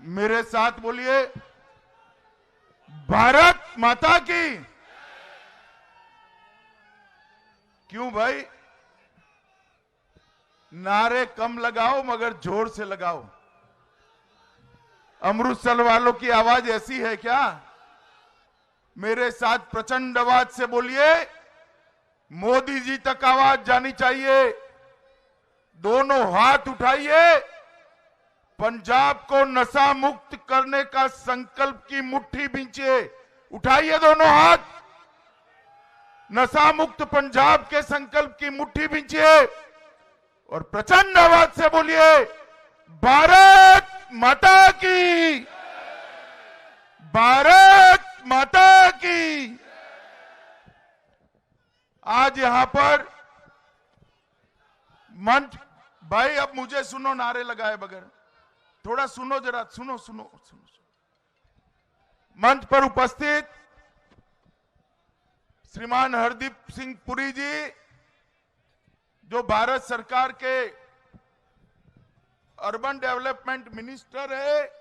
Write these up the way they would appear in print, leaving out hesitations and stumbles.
मेरे साथ बोलिए, भारत माता की। क्यों भाई, नारे कम लगाओ मगर जोर से लगाओ। अमृतसर वालों की आवाज ऐसी है क्या? मेरे साथ प्रचंड आवाज से बोलिए, मोदी जी तक आवाज जानी चाहिए। दोनों हाथ उठाइए, पंजाब को नशा मुक्त करने का संकल्प की मुट्ठी बींचिए। उठाइए दोनों हाथ, नशा मुक्त पंजाब के संकल्प की मुट्ठी बींचिए और प्रचंड आवाज से बोलिए, भारत माता की, भारत माता की। आज यहां पर मंच, भाई अब मुझे सुनो, नारे लगाए बगैर थोड़ा सुनो, जरा सुनो सुनो सुनो। मंच पर उपस्थित श्रीमान हरदीप सिंह पुरी जी, जो भारत सरकार के अर्बन डेवलपमेंट मिनिस्टर है,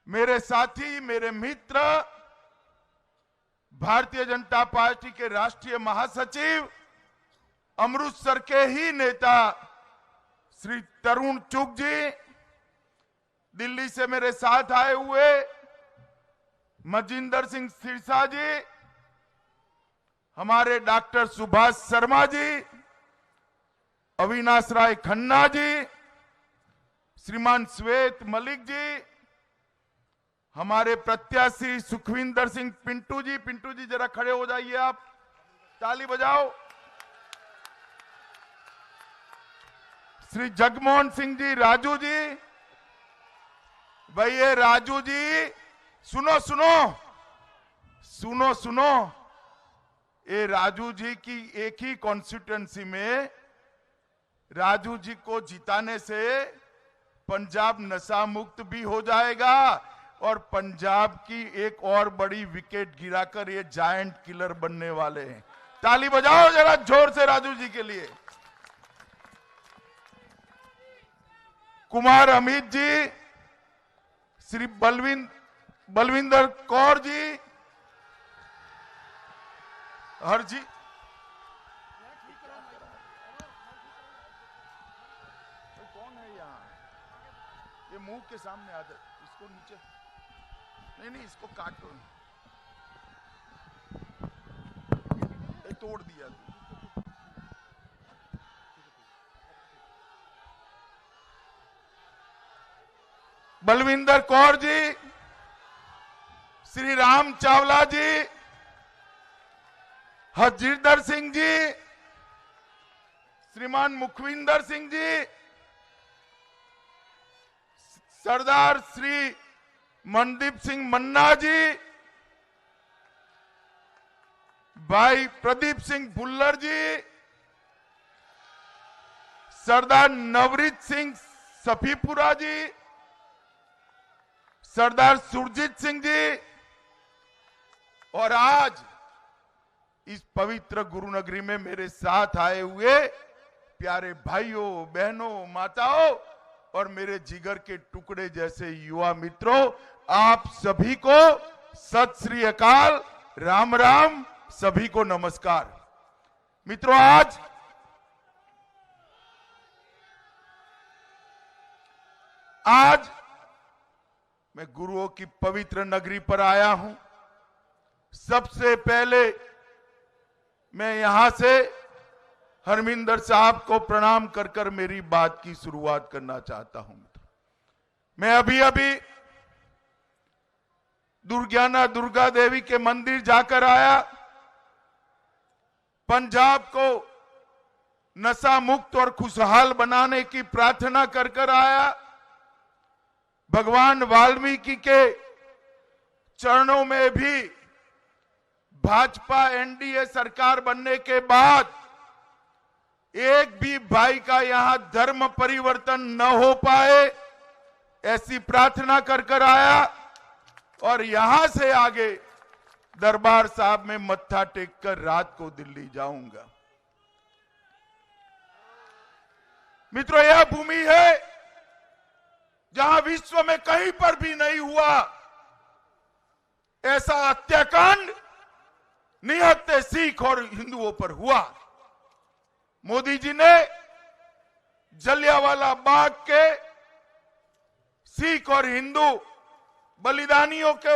मेरे साथी, मेरे मित्र, भारतीय जनता पार्टी के राष्ट्रीय महासचिव, अमृतसर के ही नेता श्री तरुण चुग जी, दिल्ली से मेरे साथ आए हुए मजिंदर सिंह सिरसा जी, हमारे डॉक्टर सुभाष शर्मा जी, अविनाश राय खन्ना जी, श्रीमान श्वेत मलिक जी, हमारे प्रत्याशी सुखविंदर सिंह पिंटू जी। पिंटू जी जरा खड़े हो जाइए, आप ताली बजाओ। श्री जगमोहन सिंह जी, राजू जी। भाई ये राजू जी, सुनो सुनो सुनो सुनो, ये राजू जी की एक ही कॉन्स्टिट्यूएंसी में राजू जी को जिताने से पंजाब नशा मुक्त भी हो जाएगा और पंजाब की एक और बड़ी विकेट गिराकर ये जायंट किलर बनने वाले हैं। ताली बजाओ जरा जोर से राजू जी के लिए। कुमार अमित जी, श्री बलविंदर कौर जी, हर जी, कौन है यहाँ? ये मुंह के सामने आ जाए, इसको नीचे, नहीं नहीं इसको काटो, ये तोड़ दिया। बलविंदर कौर जी, श्री राम चावला जी, हरजिंदर सिंह जी, श्रीमान मुखविंदर सिंह जी, सरदार श्री मनदीप सिंह मन्ना जी, भाई प्रदीप सिंह भुल्लर जी, सरदार नवरीत सिंह सफीपुरा जी, सरदार सुरजीत सिंह जी, और आज इस पवित्र गुरु नगरी में मेरे साथ आए हुए प्यारे भाइयों, बहनों, माताओं और मेरे जिगर के टुकड़े जैसे युवा मित्रों, आप सभी को सत श्री अकाल, राम राम, सभी को नमस्कार। मित्रों, आज मैं गुरुओं की पवित्र नगरी पर आया हूं। सबसे पहले मैं यहां से हरमिंदर साहब को प्रणाम कर कर मेरी बात की शुरुआत करना चाहता हूं। मैं अभी अभी दुर्गाना दुर्गा देवी के मंदिर जाकर आया। पंजाब को नशा मुक्त और खुशहाल बनाने की प्रार्थना कर कर आया। भगवान वाल्मीकि के चरणों में भी भाजपा एनडीए सरकार बनने के बाद एक भी भाई का यहां धर्म परिवर्तन न हो पाए, ऐसी प्रार्थना कर कर आया और यहां से आगे दरबार साहब में मत्था टेक कर रात को दिल्ली जाऊंगा। मित्रों, यह भूमि है जहां विश्व में कहीं पर भी नहीं हुआ ऐसा हत्याकांड निहत्थे सिख और हिंदुओं पर हुआ। मोदी जी ने जलियांवाला बाग के सिख और हिंदू बलिदानियों के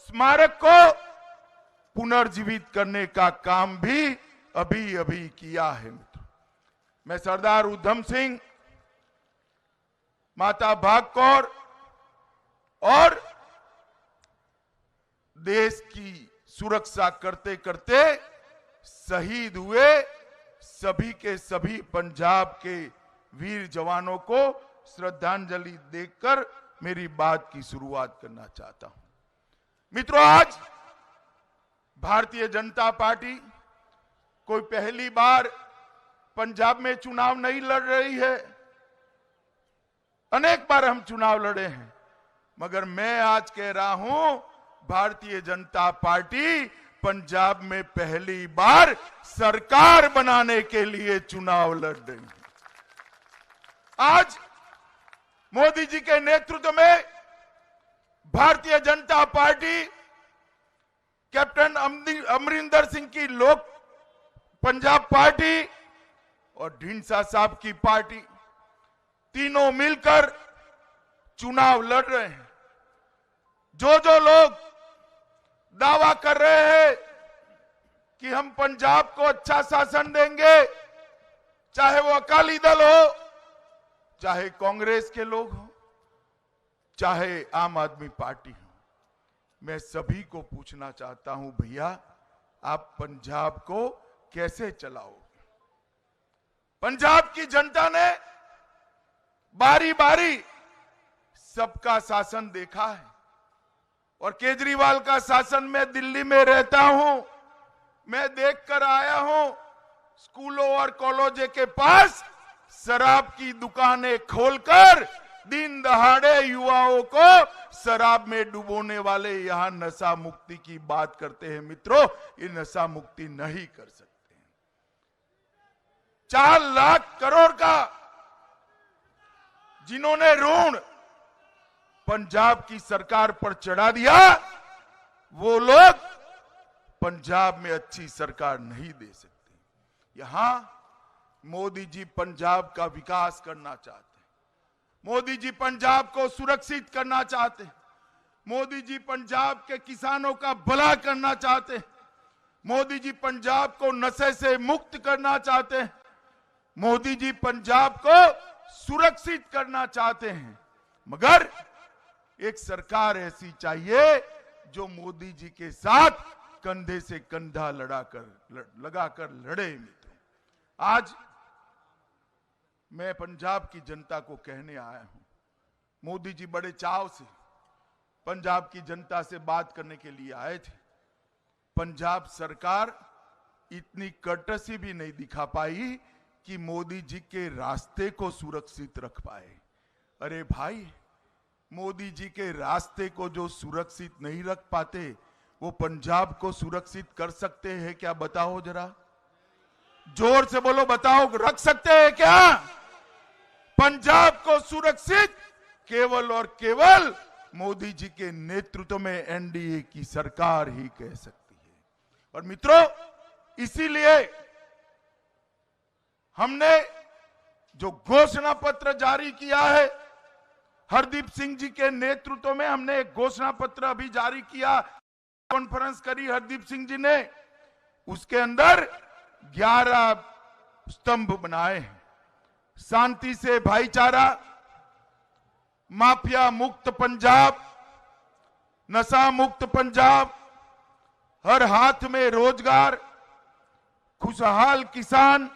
स्मारक को पुनर्जीवित करने का काम भी अभी अभी किया है। मित्रों, मैं सरदार उधम सिंह, माता भागकौर और देश की सुरक्षा करते करते शहीद हुए सभी के सभी पंजाब के वीर जवानों को श्रद्धांजलि देकर मेरी बात की शुरुआत करना चाहता हूं। मित्रों, आज भारतीय जनता पार्टी कोई पहली बार पंजाब में चुनाव नहीं लड़ रही है। अनेक बार हम चुनाव लड़े हैं, मगर मैं आज कह रहा हूं भारतीय जनता पार्टी पंजाब में पहली बार सरकार बनाने के लिए चुनाव लड़ रही है। आज मोदी जी के नेतृत्व में भारतीय जनता पार्टी कैप्टन अमरिंदर सिंह की लोक पंजाब पार्टी और ढींडसा साहब की पार्टी तीनों मिलकर चुनाव लड़ रहे हैं। जो लोग दावा कर रहे हैं कि हम पंजाब को अच्छा शासन देंगे, चाहे वो अकाली दल हो, चाहे कांग्रेस के लोग हो, चाहे आम आदमी पार्टी हो, मैं सभी को पूछना चाहता हूं, भैया आप पंजाब को कैसे चलाओगे? पंजाब की जनता ने बारी बारी सबका शासन देखा है और केजरीवाल का शासन में दिल्ली में रहता हूं, मैं देखकर आया हूं। स्कूलों और कॉलेजों के पास शराब की दुकानें खोलकर दिन दहाड़े युवाओं को शराब में डुबोने वाले यहां नशा मुक्ति की बात करते हैं। मित्रों, ये नशा मुक्ति नहीं कर सकते। 4 लाख करोड़ का जिन्होंने ऋण पंजाब की सरकार पर चढ़ा दिया, वो लोग पंजाब में अच्छी सरकार नहीं दे सकते। यहां मोदी जी पंजाब का विकास करना चाहते हैं, मोदी जी पंजाब को सुरक्षित करना चाहते हैं, मोदी जी पंजाब के किसानों का भला करना चाहते हैं, मोदी जी पंजाब को नशे से मुक्त करना चाहते हैं, मोदी जी पंजाब को सुरक्षित करना चाहते हैं। मगर एक सरकार ऐसी चाहिए जो मोदी जी के साथ कंधे से कंधा लगाकर लड़े। मित्रों, आज मैं पंजाब की जनता को कहने आया हूं, मोदी जी बड़े चाव से पंजाब की जनता से बात करने के लिए आए थे। पंजाब सरकार इतनी कर्टसी भी नहीं दिखा पाई कि मोदी जी के रास्ते को सुरक्षित रख पाए। अरे भाई, मोदी जी के रास्ते को जो सुरक्षित नहीं रख पाते, वो पंजाब को सुरक्षित कर सकते हैं क्या? बताओ जरा, जोर से बोलो, बताओ, रख सकते हैं क्या? पंजाब को सुरक्षित केवल और केवल मोदी जी के नेतृत्व में एनडीए की सरकार ही कह सकती है। और मित्रों, इसीलिए हमने जो घोषणा पत्र जारी किया है, हरदीप सिंह जी के नेतृत्व में हमने एक घोषणा पत्र अभी जारी किया, कॉन्फ्रेंस करी हरदीप सिंह जी ने। उसके अंदर 11 स्तंभ बनाए हैं। शांति से भाईचारा, माफिया मुक्त पंजाब, नशा मुक्त पंजाब, हर हाथ में रोजगार, खुशहाल किसान,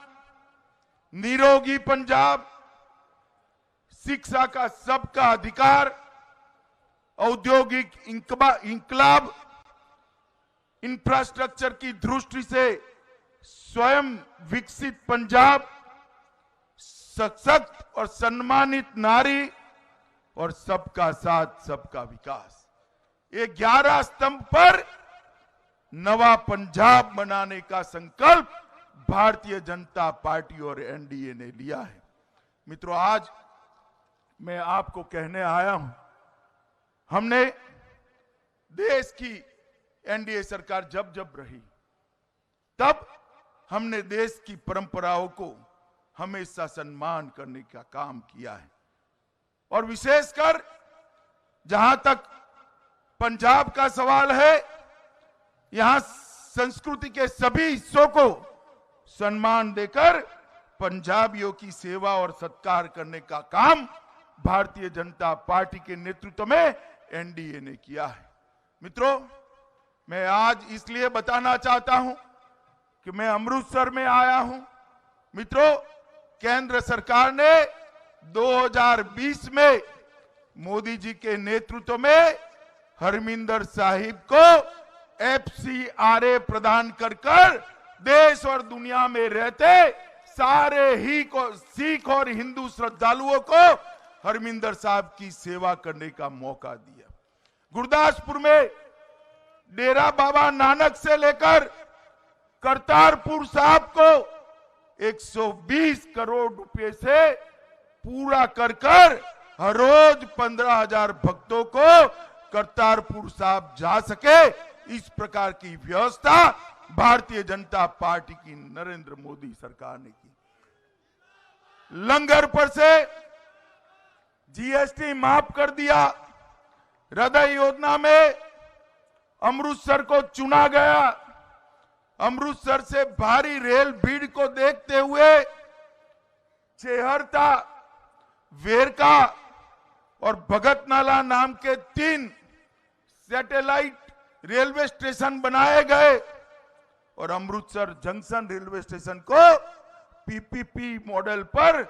निरोगी पंजाब, शिक्षा का सबका अधिकार, औद्योगिक इंकलाब, इंफ्रास्ट्रक्चर की दृष्टि से स्वयं विकसित पंजाब, सशक्त और सम्मानित नारी और सबका साथ सबका विकास। ये 11 स्तंभ पर नवा पंजाब बनाने का संकल्प भारतीय जनता पार्टी और एनडीए ने लिया है। मित्रों, आज मैं आपको कहने आया हूं, हमने देश की एनडीए सरकार जब जब रही तब हमने देश की परंपराओं को हमेशा सम्मान करने का काम किया है। और विशेषकर जहां तक पंजाब का सवाल है, यहां संस्कृति के सभी हिस्सों को सम्मान देकर पंजाबियों की सेवा और सत्कार करने का काम भारतीय जनता पार्टी के नेतृत्व में एनडीए ने किया है। मित्रों, मैं आज इसलिए बताना चाहता हूं कि मैं अमृतसर में आया हूं। मित्रों, केंद्र सरकार ने 2020 में मोदी जी के नेतृत्व में हरमिंदर साहिब को FCRA प्रदान कर देश और दुनिया में रहते सारे ही को सिख और हिंदू श्रद्धालुओं को हरमिंदर साहब की सेवा करने का मौका दिया। गुरदासपुर में डेरा बाबा नानक से लेकर करतारपुर साहब को 120 करोड़ रुपए से पूरा कर हर रोज 15,000 भक्तों को करतारपुर साहब जा सके, इस प्रकार की व्यवस्था भारतीय जनता पार्टी की नरेंद्र मोदी सरकार ने की। लंगर पर से GST माफ कर दिया। हृदय योजना में अमृतसर को चुना गया। अमृतसर से भारी रेल भीड़ को देखते हुए चेहरता, वेरका और भगत नाला नाम के 3 सैटेलाइट रेलवे स्टेशन बनाए गए और अमृतसर जंक्शन रेलवे स्टेशन को PPP मॉडल पर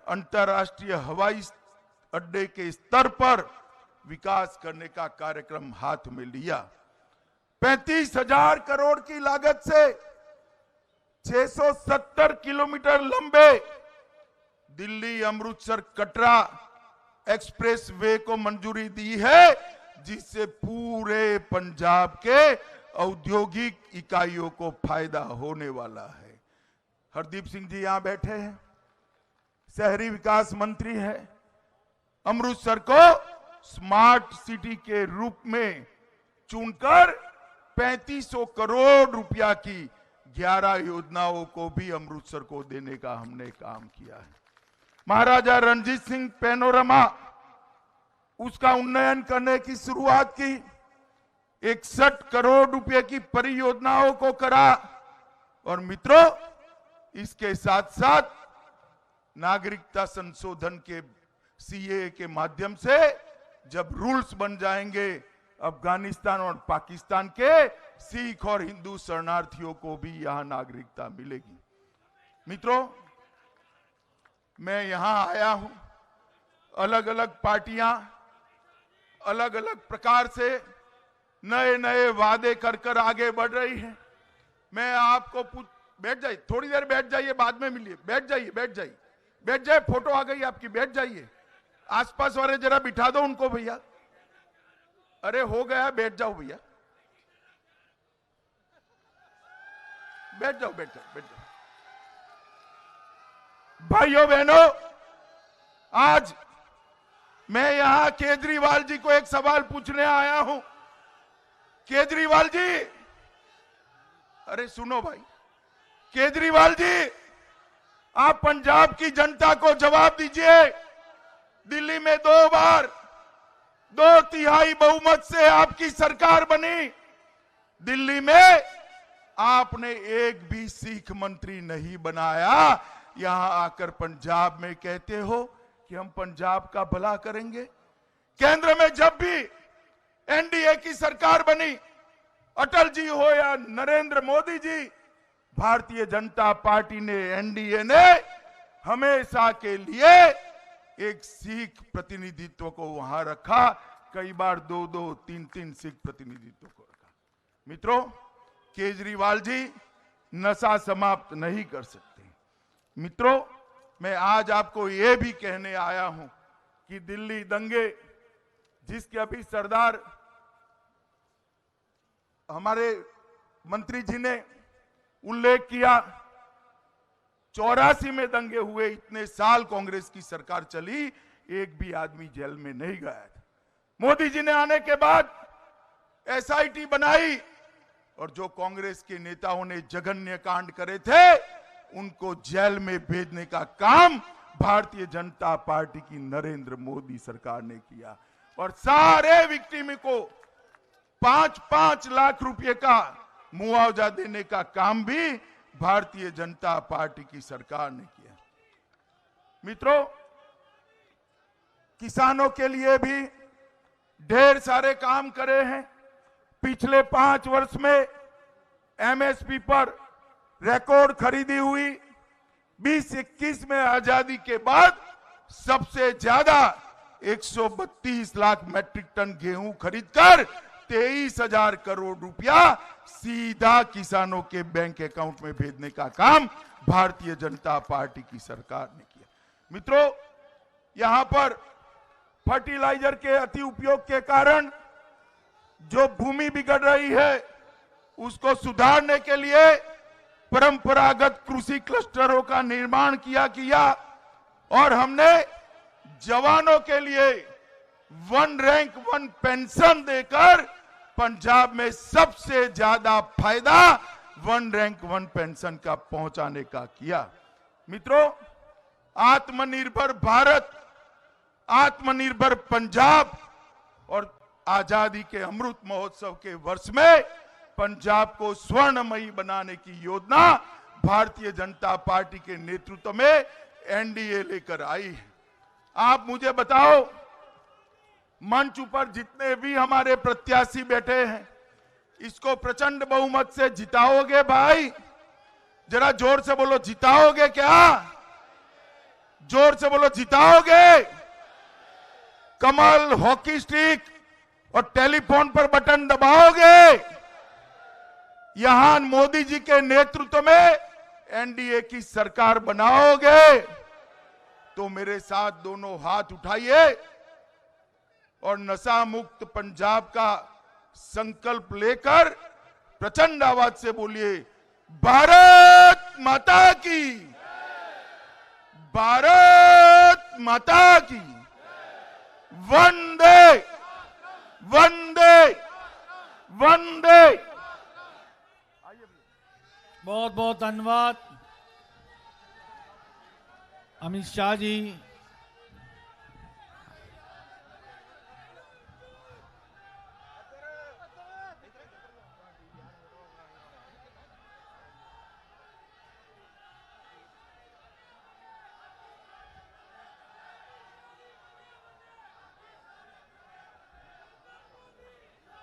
अंतर्राष्ट्रीय हवाई अड्डे के स्तर पर विकास करने का कार्यक्रम हाथ में लिया। 35,000 करोड़ की लागत से 670 किलोमीटर लंबे दिल्ली अमृतसर कटरा एक्सप्रेस वे को मंजूरी दी है, जिससे पूरे पंजाब के औद्योगिक इकाइयों को फायदा होने वाला है। हरदीप सिंह जी यहां बैठे हैं, शहरी विकास मंत्री हैं। अमृतसर को स्मार्ट सिटी के रूप में चुनकर 3500 करोड़ रुपया की 11 योजनाओं को भी अमृतसर को देने का हमने काम किया है। महाराजा रणजीत सिंह पैनोरमा, उसका उन्नयन करने की शुरुआत की। 61 करोड़ रुपए की परियोजनाओं को करा। और मित्रों, इसके साथ साथ नागरिकता संशोधन के CAA के माध्यम से जब रूल्स बन जाएंगे, अफगानिस्तान और पाकिस्तान के सिख और हिंदू शरणार्थियों को भी यहां नागरिकता मिलेगी। मित्रों, मैं यहां आया हूं, अलग अलग पार्टियां अलग अलग प्रकार से नए नए वादे कर आगे बढ़ रही हैं। मैं आपको बैठ जाइए, थोड़ी देर बैठ जाइए, बाद में मिलिए। बैठ जाइए, बैठ जाइए, बैठ जाइए। फोटो आ गई आपकी, बैठ जाइए। आसपास वाले जरा बिठा दो उनको भैया। अरे हो गया, बैठ जाओ भैया, बैठ जाओ, बैठ जाओ, बैठ जाओ। भाइयों बहनों, आज मैं यहां केजरीवाल जी को एक सवाल पूछने आया हूं। केजरीवाल जी, अरे सुनो भाई, केजरीवाल जी, आप पंजाब की जनता को जवाब दीजिए। दिल्ली में 2 बार 2/3 बहुमत से आपकी सरकार बनी। दिल्ली में आपने एक भी सिख मंत्री नहीं बनाया। यहां आकर पंजाब में कहते हो कि हम पंजाब का भला करेंगे। केंद्र में जब भी एनडीए की सरकार बनी, अटल जी हो या नरेंद्र मोदी जी, भारतीय जनता पार्टी ने, एनडीए ने हमेशा के लिए एक सिख प्रतिनिधित्व को वहां रखा। कई बार 2-2, 3-3 सिख प्रतिनिधित्व को रखा। मित्रों, केजरीवाल जी नशा समाप्त नहीं कर सकते। मित्रों, मैं आज आपको यह भी कहने आया हूं कि दिल्ली दंगे, जिसके अभी सरदार हमारे मंत्री जी ने उल्लेख किया, 84 में दंगे हुए। इतने साल कांग्रेस की सरकार चली, एक भी आदमी जेल में नहीं गया था। मोदी जी ने आने के बाद एसआईटी बनाई और जो कांग्रेस के नेताओं ने जघन्य कांड करे थे उनको जेल में भेजने का काम भारतीय जनता पार्टी की नरेंद्र मोदी सरकार ने किया और सारे विक्टिम को 5-5 लाख रुपए का मुआवजा देने का काम भी भारतीय जनता पार्टी की सरकार ने किया। मित्रों, किसानों के लिए भी ढेर सारे काम करे हैं। पिछले 5 वर्ष में एमएसपी पर रिकॉर्ड खरीदी हुई। 2021 में आजादी के बाद सबसे ज्यादा 132 लाख मैट्रिक टन गेहूं खरीदकर 23,000 करोड़ रुपया सीधा किसानों के बैंक अकाउंट में भेजने का काम भारतीय जनता पार्टी की सरकार ने किया। मित्रों, यहां पर फर्टिलाइजर के अति उपयोग के कारण जो भूमि बिगड़ रही है उसको सुधारने के लिए परंपरागत कृषि क्लस्टरों का निर्माण किया और हमने जवानों के लिए 1 रैंक 1 पेंशन देकर पंजाब में सबसे ज्यादा फायदा 1 रैंक 1 पेंशन का पहुंचाने का किया। मित्रों, आत्मनिर्भर भारत, आत्मनिर्भर पंजाब और आजादी के अमृत महोत्सव के वर्ष में पंजाब को स्वर्णमयी बनाने की योजना भारतीय जनता पार्टी के नेतृत्व में एनडीए लेकर आई है। आप मुझे बताओ, मंच पर जितने भी हमारे प्रत्याशी बैठे हैं, इसको प्रचंड बहुमत से जिताओगे भाई? जरा जोर से बोलो, जिताओगे क्या? जोर से बोलो, जिताओगे? कमल, हॉकी स्टिक और टेलीफोन पर बटन दबाओगे? यहां मोदी जी के नेतृत्व में एनडीए की सरकार बनाओगे? तो मेरे साथ दोनों हाथ उठाइए और नशा मुक्त पंजाब का संकल्प लेकर प्रचंड आवाज से बोलिए, भारत माता की, भारत माता की, वंदे वंदे वंदे। बहुत बहुत धन्यवाद अमित शाह जी।